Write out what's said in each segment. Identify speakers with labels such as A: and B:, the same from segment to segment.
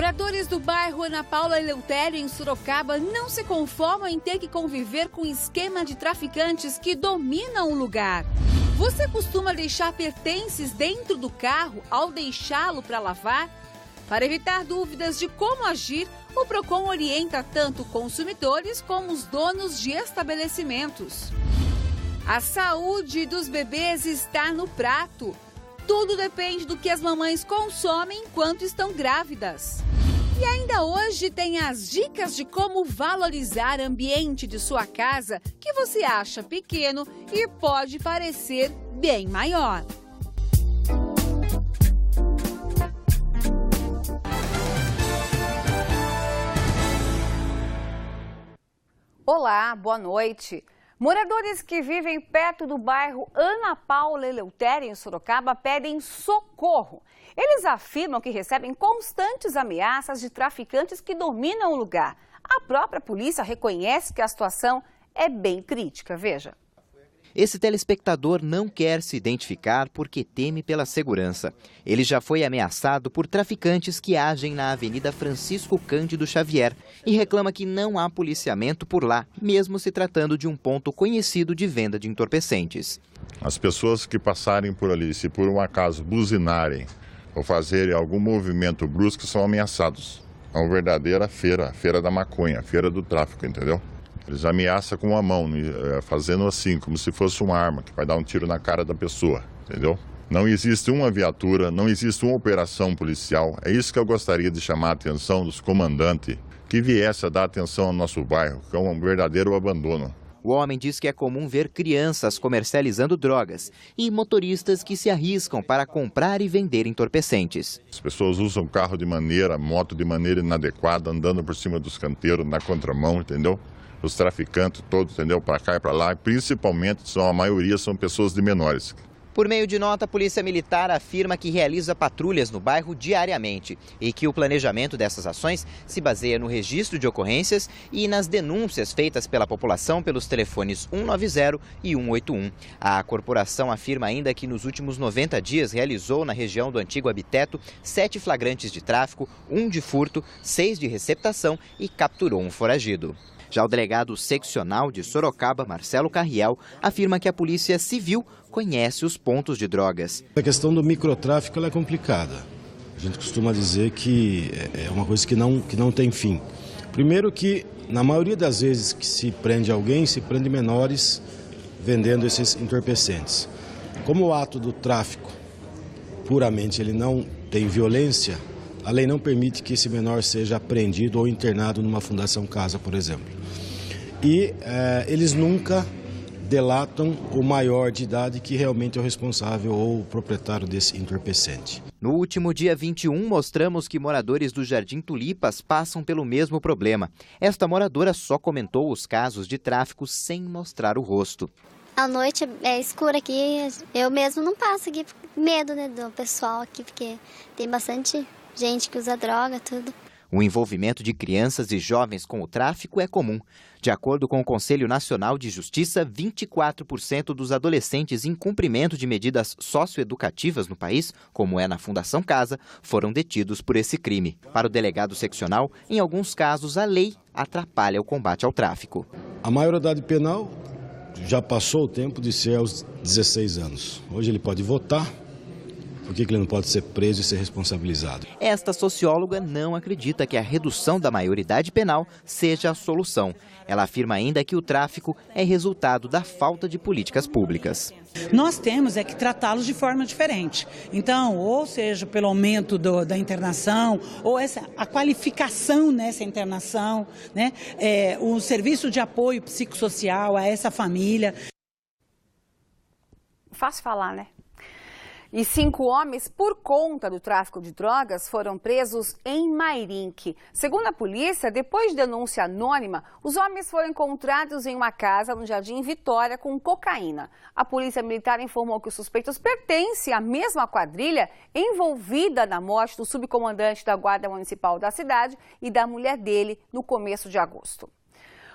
A: Moradores do bairro Ana Paula Eleutério, em Sorocaba, não se conformam em ter que conviver com um esquema de traficantes que dominam o lugar. Você costuma deixar pertences dentro do carro ao deixá-lo para lavar? Para evitar dúvidas de como agir, o PROCON orienta tanto consumidores como os donos de estabelecimentos. A saúde dos bebês está no prato. Tudo depende do que as mamães consomem enquanto estão grávidas. E ainda hoje tem as dicas de como valorizar o ambiente de sua casa que você acha pequeno e pode parecer bem maior.
B: Olá, boa noite. Moradores que vivem perto do bairro Ana Paula Eleutério, em Sorocaba, pedem socorro. Eles afirmam que recebem constantes ameaças de traficantes que dominam o lugar. A própria polícia reconhece que a situação é bem crítica. Veja.
C: Esse telespectador não quer se identificar porque teme pela segurança. Ele já foi ameaçado por traficantes que agem na Avenida Francisco Cândido Xavier e reclama que não há policiamento por lá, mesmo se tratando de um ponto conhecido de venda de entorpecentes.
D: As pessoas que passarem por ali, se por um acaso buzinarem ou fazerem algum movimento brusco, são ameaçados. É uma verdadeira feira, a feira da maconha, a feira do tráfico, entendeu? Eles ameaçam com a mão, fazendo assim, como se fosse uma arma, que vai dar um tiro na cara da pessoa, entendeu? Não existe uma viatura, não existe uma operação policial. É isso que eu gostaria de chamar a atenção dos comandantes, que viesse a dar atenção ao nosso bairro, que é um verdadeiro abandono.
C: O homem diz que é comum ver crianças comercializando drogas e motoristas que se arriscam para comprar e vender entorpecentes.
D: As pessoas usam carro de maneira, moto de maneira inadequada, andando por cima dos canteiros, na contramão, entendeu? Os traficantes todos, entendeu? Para cá e para lá, principalmente, a maioria são pessoas de menores.
C: Por meio de nota, a Polícia Militar afirma que realiza patrulhas no bairro diariamente e que o planejamento dessas ações se baseia no registro de ocorrências e nas denúncias feitas pela população pelos telefones 190 e 181. A corporação afirma ainda que nos últimos 90 dias realizou na região do antigo Abiteto 7 flagrantes de tráfico, 1 de furto, 6 de receptação e capturou um foragido. Já o delegado seccional de Sorocaba, Marcelo Carriel, afirma que a Polícia Civil conhece os pontos de drogas.
E: A questão do microtráfico ela é complicada. A gente costuma dizer que é uma coisa que não tem fim. Primeiro que, na maioria das vezes que se prende alguém, se prende menores vendendo esses entorpecentes. Como o ato do tráfico, puramente, ele não tem violência, a lei não permite que esse menor seja apreendido ou internado numa fundação casa, por exemplo. E eles nunca delatam o maior de idade que realmente é o responsável ou o proprietário desse entorpecente.
C: No último dia 21, mostramos que moradores do Jardim Tulipas passam pelo mesmo problema. Esta moradora só comentou os casos de tráfico sem mostrar o rosto.
F: A noite é escura aqui, eu mesmo não passo aqui por medo, né, do pessoal aqui, porque tem bastante gente que usa droga, tudo.
C: O envolvimento de crianças e jovens com o tráfico é comum. De acordo com o Conselho Nacional de Justiça, 24% dos adolescentes em cumprimento de medidas socioeducativas no país, como é na Fundação Casa, foram detidos por esse crime. Para o delegado seccional, em alguns casos, a lei atrapalha o combate ao tráfico.
E: A maioridade penal já passou o tempo de ser aos 16 anos. Hoje ele pode votar. Por que ele não pode ser preso e ser responsabilizado?
C: Esta socióloga não acredita que a redução da maioridade penal seja a solução. Ela afirma ainda que o tráfico é resultado da falta de políticas públicas.
G: Nós temos que tratá-los de forma diferente. Então, ou seja, pelo aumento da internação, ou a qualificação nessa internação, né? O serviço de apoio psicossocial a essa família.
B: Fácil falar, né? E 5 homens, por conta do tráfico de drogas, foram presos em Mairinque. Segundo a polícia, depois de denúncia anônima, os homens foram encontrados em uma casa no Jardim Vitória com cocaína. A polícia militar informou que os suspeitos pertencem à mesma quadrilha envolvida na morte do subcomandante da Guarda Municipal da cidade e da mulher dele no começo de agosto.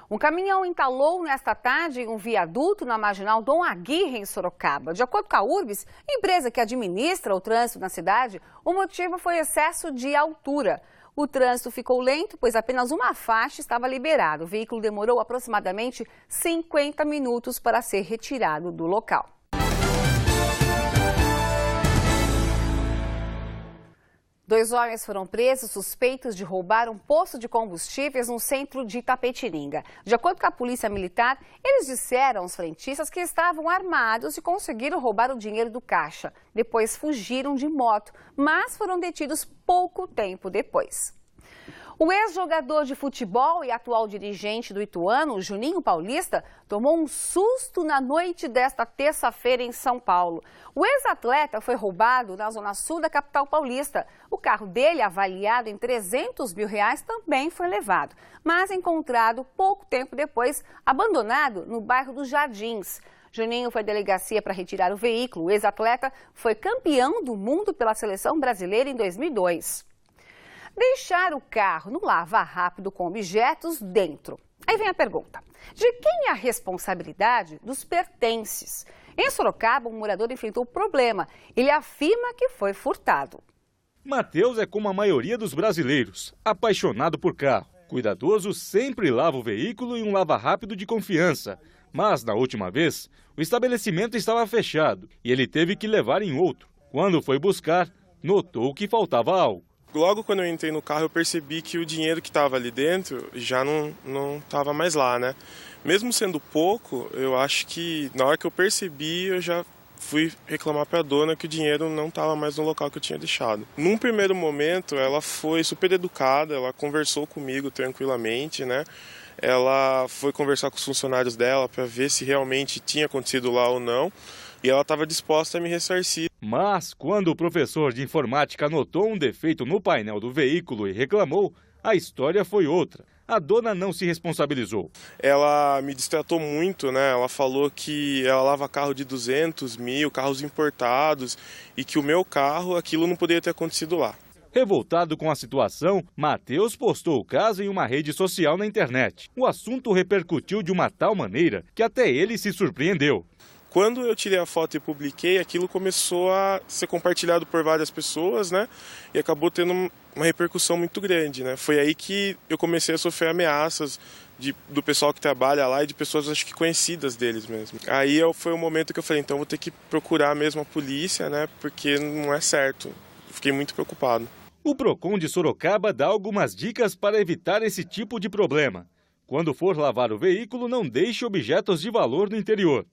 B: Um caminhão entalou nesta tarde em um viaduto na Marginal Dom Aguirre, em Sorocaba. De acordo com a Urbis, empresa que administra o trânsito na cidade, o motivo foi excesso de altura. O trânsito ficou lento, pois apenas uma faixa estava liberada. O veículo demorou aproximadamente 50 minutos para ser retirado do local. Dois homens foram presos suspeitos de roubar um poço de combustíveis no centro de Itapetininga. De acordo com a polícia militar, eles disseram aos frentistas que estavam armados e conseguiram roubar o dinheiro do caixa. Depois fugiram de moto, mas foram detidos pouco tempo depois. O ex-jogador de futebol e atual dirigente do Ituano, Juninho Paulista, tomou um susto na noite desta terça-feira em São Paulo. O ex-atleta foi roubado na zona sul da capital paulista. O carro dele, avaliado em R$300 mil, também foi levado, mas encontrado pouco tempo depois, abandonado no bairro dos Jardins. Juninho foi à delegacia para retirar o veículo. O ex-atleta foi campeão do mundo pela seleção brasileira em 2002. Deixar o carro no lava-rápido com objetos dentro. Aí vem a pergunta: de quem é a responsabilidade dos pertences? Em Sorocaba, um morador enfrentou o problema. Ele afirma que foi furtado.
H: Matheus é como a maioria dos brasileiros, apaixonado por carro. Cuidadoso, sempre lava o veículo em um lava-rápido de confiança. Mas, na última vez, o estabelecimento estava fechado e ele teve que levar em outro. Quando foi buscar, notou que faltava algo.
I: Logo quando eu entrei no carro, eu percebi que o dinheiro que estava ali dentro já não estava mais lá, né? Mesmo sendo pouco, eu acho que na hora que eu percebi, eu já fui reclamar para a dona que o dinheiro não estava mais no local que eu tinha deixado. Num primeiro momento, ela foi super educada, ela conversou comigo tranquilamente, né? Ela foi conversar com os funcionários dela para ver se realmente tinha acontecido lá ou não. E ela estava disposta a me ressarcir.
H: Mas, quando o professor de informática notou um defeito no painel do veículo e reclamou, a história foi outra. A dona não se responsabilizou.
I: Ela me distratou muito, né? Ela falou que ela lava carro de 200 mil, carros importados, e que o meu carro, aquilo não poderia ter acontecido lá.
H: Revoltado com a situação, Matheus postou o caso em uma rede social na internet. O assunto repercutiu de uma tal maneira que até ele se surpreendeu.
I: Quando eu tirei a foto e publiquei, aquilo começou a ser compartilhado por várias pessoas, né? E acabou tendo uma repercussão muito grande, né? Foi aí que eu comecei a sofrer ameaças do pessoal que trabalha lá e de pessoas, acho que conhecidas deles mesmo. Aí foi o momento que eu falei, então vou ter que procurar mesmo a polícia, né? Porque não é certo. Fiquei muito preocupado.
H: O Procon de Sorocaba dá algumas dicas para evitar esse tipo de problema. Quando for lavar o veículo, não deixe objetos de valor no interior.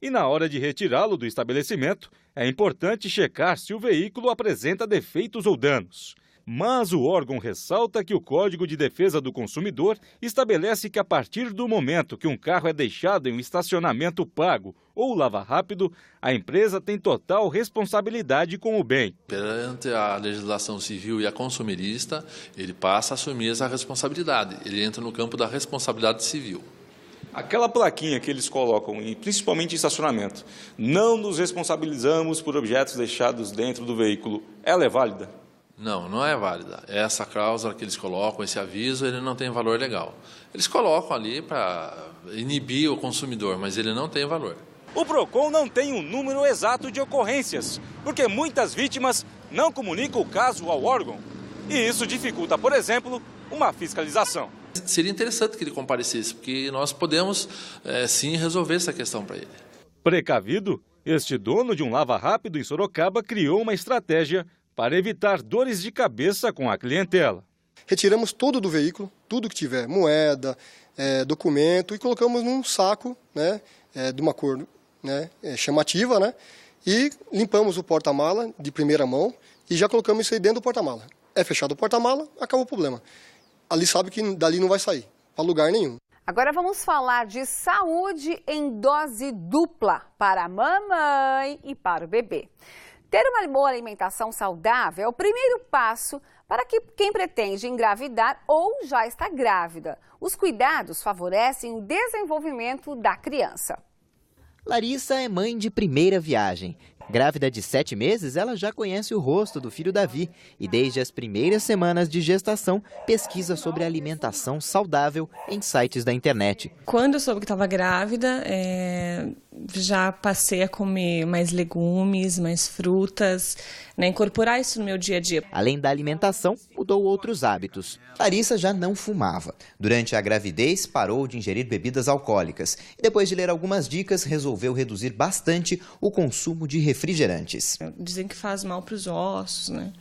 H: E na hora de retirá-lo do estabelecimento, é importante checar se o veículo apresenta defeitos ou danos. Mas o órgão ressalta que o Código de Defesa do Consumidor estabelece que a partir do momento que um carro é deixado em um estacionamento pago ou lava-rápido, a empresa tem total responsabilidade com o bem.
J: Perante a legislação civil e a consumerista, ele passa a assumir essa responsabilidade. Ele entra no campo da responsabilidade civil.
K: Aquela plaquinha que eles colocam, principalmente em estacionamento, não nos responsabilizamos por objetos deixados dentro do veículo, ela é válida?
J: Não, não é válida. Essa cláusula que eles colocam, esse aviso, ele não tem valor legal. Eles colocam ali para inibir o consumidor, mas ele não tem valor.
K: O Procon não tem um número exato de ocorrências, porque muitas vítimas não comunicam o caso ao órgão. E isso dificulta, por exemplo, uma fiscalização.
J: Seria interessante que ele comparecesse, porque nós podemos, sim, resolver essa questão para ele.
H: Precavido, este dono de um lava-rápido em Sorocaba criou uma estratégia para evitar dores de cabeça com a clientela.
L: Retiramos tudo do veículo, tudo que tiver, moeda, documento, e colocamos num saco, né, de uma cor, né, chamativa, né, e limpamos o porta-mala de primeira mão e já colocamos isso aí dentro do porta-mala. É fechado o porta-mala, acabou o problema. Ali sabe que dali não vai sair, para lugar nenhum.
B: Agora vamos falar de saúde em dose dupla para a mamãe e para o bebê. Ter uma boa alimentação saudável é o primeiro passo para quem pretende engravidar ou já está grávida. Os cuidados favorecem o desenvolvimento da criança.
C: Larissa é mãe de primeira viagem. Grávida de 7 meses, ela já conhece o rosto do filho Davi e desde as primeiras semanas de gestação pesquisa sobre alimentação saudável em sites da internet.
M: Quando eu soube que estava grávida, já passei a comer mais legumes, mais frutas, né, incorporar isso no meu dia a dia.
C: Além da alimentação, mudou outros hábitos. Larissa já não fumava. Durante a gravidez, parou de ingerir bebidas alcoólicas. E depois de ler algumas dicas, resolveu reduzir bastante o consumo de refrigerantes.
M: Dizem que faz mal para os ossos, né?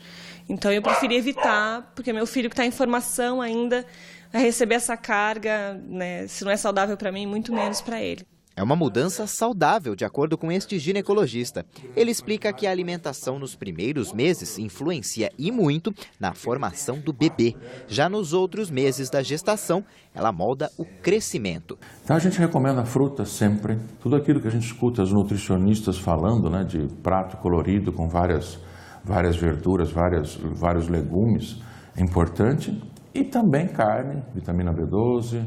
M: Então eu preferi evitar, porque meu filho que está em formação ainda vai receber essa carga, né? Se não é saudável para mim, muito menos para ele.
C: É uma mudança saudável, de acordo com este ginecologista. Ele explica que a alimentação nos primeiros meses influencia e muito na formação do bebê. Já nos outros meses da gestação, ela molda o crescimento.
N: Então a gente recomenda frutas sempre. Tudo aquilo que a gente escuta os nutricionistas falando, né, de prato colorido com várias verduras, vários legumes, é importante. E também carne, vitamina B12,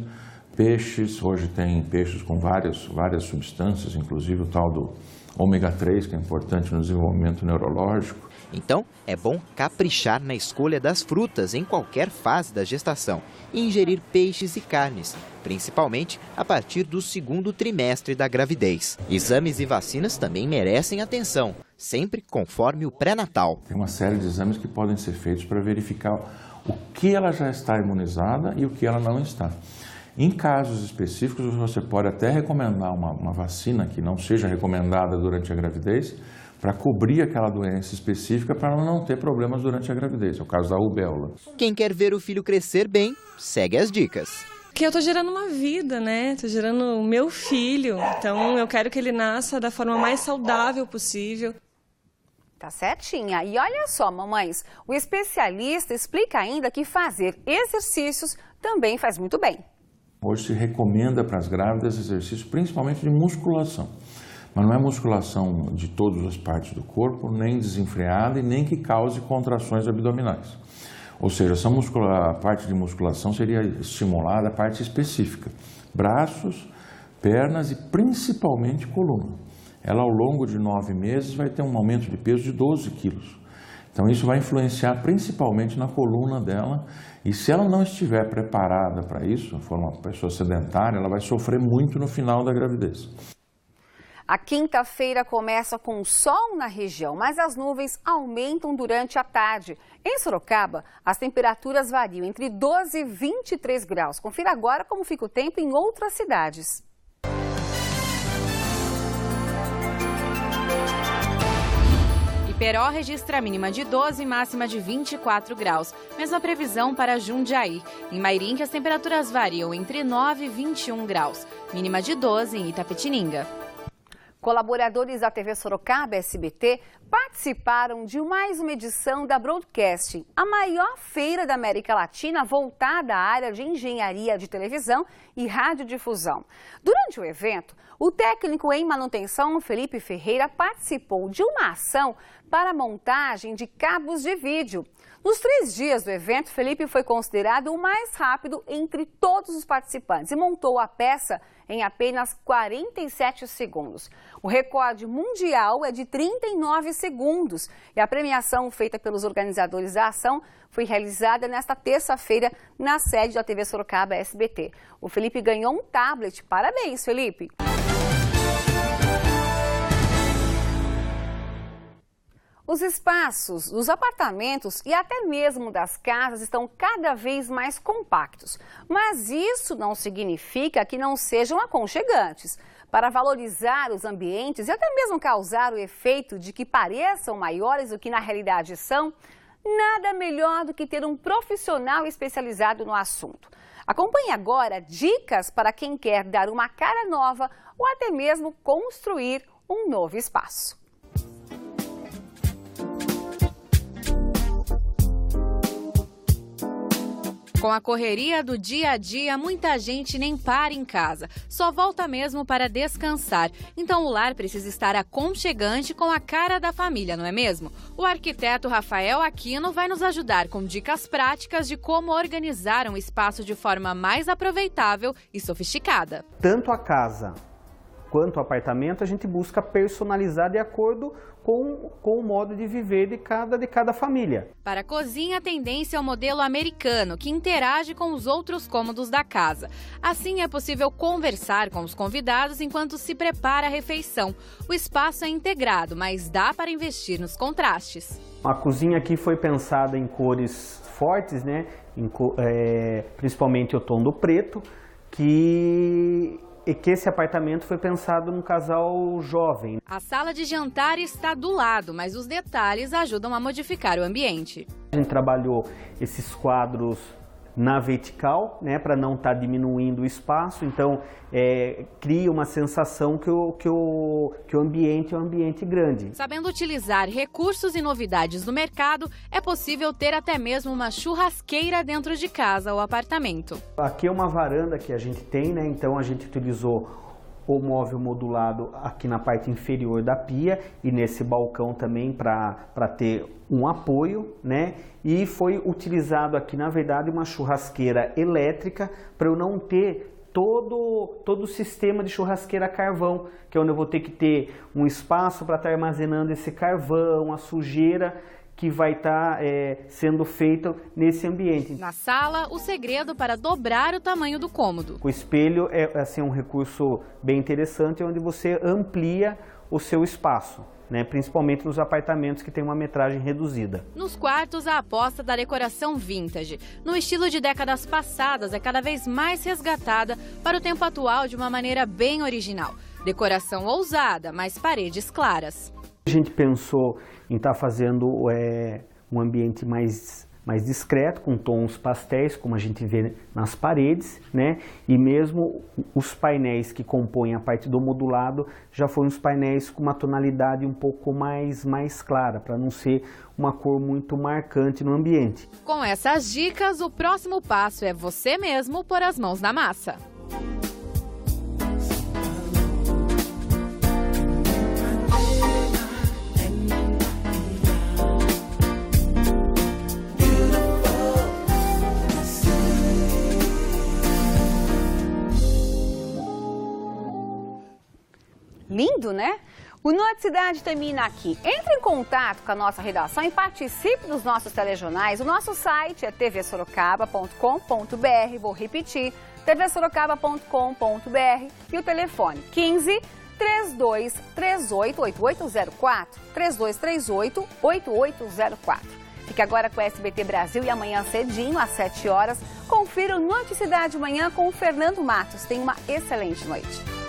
N: peixes. Hoje tem peixes com várias substâncias, inclusive o tal do ômega 3, que é importante no desenvolvimento neurológico.
C: Então, é bom caprichar na escolha das frutas em qualquer fase da gestação e ingerir peixes e carnes, principalmente a partir do segundo trimestre da gravidez. Exames e vacinas também merecem atenção, sempre conforme o pré-natal.
N: Tem uma série de exames que podem ser feitos para verificar o que ela já está imunizada e o que ela não está. Em casos específicos, você pode até recomendar uma vacina que não seja recomendada durante a gravidez para cobrir aquela doença específica para ela não ter problemas durante a gravidez. É o caso da rubéola.
C: Quem quer ver o filho crescer bem, segue as dicas.
M: Porque eu estou gerando uma vida, né? Estou gerando o meu filho. Então, eu quero que ele nasça da forma mais saudável possível.
B: Tá certinha. E olha só, mamães, o especialista explica ainda que fazer exercícios também faz muito bem.
N: Hoje se recomenda para as grávidas exercícios principalmente de musculação. Mas não é musculação de todas as partes do corpo, nem desenfreada e nem que cause contrações abdominais. Ou seja, a parte de musculação seria estimulada a parte específica. Braços, pernas e principalmente coluna. Ela ao longo de 9 meses vai ter um aumento de peso de 12 quilos. Então isso vai influenciar principalmente na coluna dela. E se ela não estiver preparada para isso, for uma pessoa sedentária, ela vai sofrer muito no final da gravidez.
B: A quinta-feira começa com sol na região, mas as nuvens aumentam durante a tarde. Em Sorocaba, as temperaturas variam entre 12 e 23 graus. Confira agora como fica o tempo em outras cidades.
O: Iperó registra a mínima de 12 e máxima de 24 graus. Mesma previsão para Jundiaí. Em Mairinque, as temperaturas variam entre 9 e 21 graus. Mínima de 12 em Itapetininga.
B: Colaboradores da TV Sorocaba SBT participaram de mais uma edição da Broadcasting, a maior feira da América Latina voltada à área de engenharia de televisão e radiodifusão. Durante o evento, o técnico em manutenção Felipe Ferreira participou de uma ação para a montagem de cabos de vídeo. Nos 3 dias do evento, Felipe foi considerado o mais rápido entre todos os participantes e montou a peça em apenas 47 segundos. O recorde mundial é de 39 segundos e a premiação feita pelos organizadores da ação foi realizada nesta terça-feira na sede da TV Sorocaba SBT. O Felipe ganhou um tablet. Parabéns, Felipe! Os espaços dos apartamentos e até mesmo das casas estão cada vez mais compactos. Mas isso não significa que não sejam aconchegantes. Para valorizar os ambientes e até mesmo causar o efeito de que pareçam maiores do que na realidade são, nada melhor do que ter um profissional especializado no assunto. Acompanhe agora dicas para quem quer dar uma cara nova ou até mesmo construir um novo espaço.
O: Com a correria do dia a dia, muita gente nem para em casa, só volta mesmo para descansar. Então o lar precisa estar aconchegante com a cara da família, não é mesmo? O arquiteto Rafael Aquino vai nos ajudar com dicas práticas de como organizar um espaço de forma mais aproveitável e sofisticada.
P: Tanto a casa quanto ao apartamento, a gente busca personalizar de acordo com o modo de viver de cada família.
O: Para a cozinha, a tendência é o modelo americano, que interage com os outros cômodos da casa. Assim, é possível conversar com os convidados enquanto se prepara a refeição. O espaço é integrado, mas dá para investir nos contrastes.
P: A cozinha aqui foi pensada em cores fortes, né? Principalmente o tom do preto, que esse apartamento foi pensado num casal jovem.
O: A sala de jantar está do lado, mas os detalhes ajudam a modificar o ambiente.
P: A gente trabalhou esses quadros na vertical, né, para não estar diminuindo o espaço, então cria uma sensação que o ambiente é um ambiente grande.
O: Sabendo utilizar recursos e novidades do mercado, é possível ter até mesmo uma churrasqueira dentro de casa ou apartamento.
P: Aqui é uma varanda que a gente tem, né, então a gente utilizou o móvel modulado aqui na parte inferior da pia e nesse balcão também para ter um apoio, né? E foi utilizado aqui, na verdade, uma churrasqueira elétrica para eu não ter todo o sistema de churrasqueira a carvão, que é onde eu vou ter que ter um espaço para estar armazenando esse carvão, a sujeira que vai estar sendo feita nesse ambiente.
O: Na sala, o segredo para dobrar o tamanho do cômodo.
P: O espelho é assim, um recurso bem interessante, onde você amplia o seu espaço, né? Principalmente nos apartamentos que têm uma metragem reduzida.
O: Nos quartos, a aposta da decoração vintage, no estilo de décadas passadas, é cada vez mais resgatada para o tempo atual de uma maneira bem original. Decoração ousada, mas paredes claras.
P: A gente pensou em estar fazendo um ambiente mais discreto, com tons pastéis, como a gente vê nas paredes, né? E mesmo os painéis que compõem a parte do modulado já foram os painéis com uma tonalidade um pouco mais clara, para não ser uma cor muito marcante no ambiente.
O: Com essas dicas, o próximo passo é você mesmo pôr as mãos na massa.
B: Lindo, né? O Noite Cidade termina aqui. Entre em contato com a nossa redação e participe dos nossos telejornais. O nosso site é tvsorocaba.com.br. Vou repetir, tvsorocaba.com.br. E o telefone 15 3238 8804. 3238 8804. Fique agora com o SBT Brasil e amanhã cedinho, às 7 horas, confira o Noite Cidade Manhã com o Fernando Matos. Tenha uma excelente noite.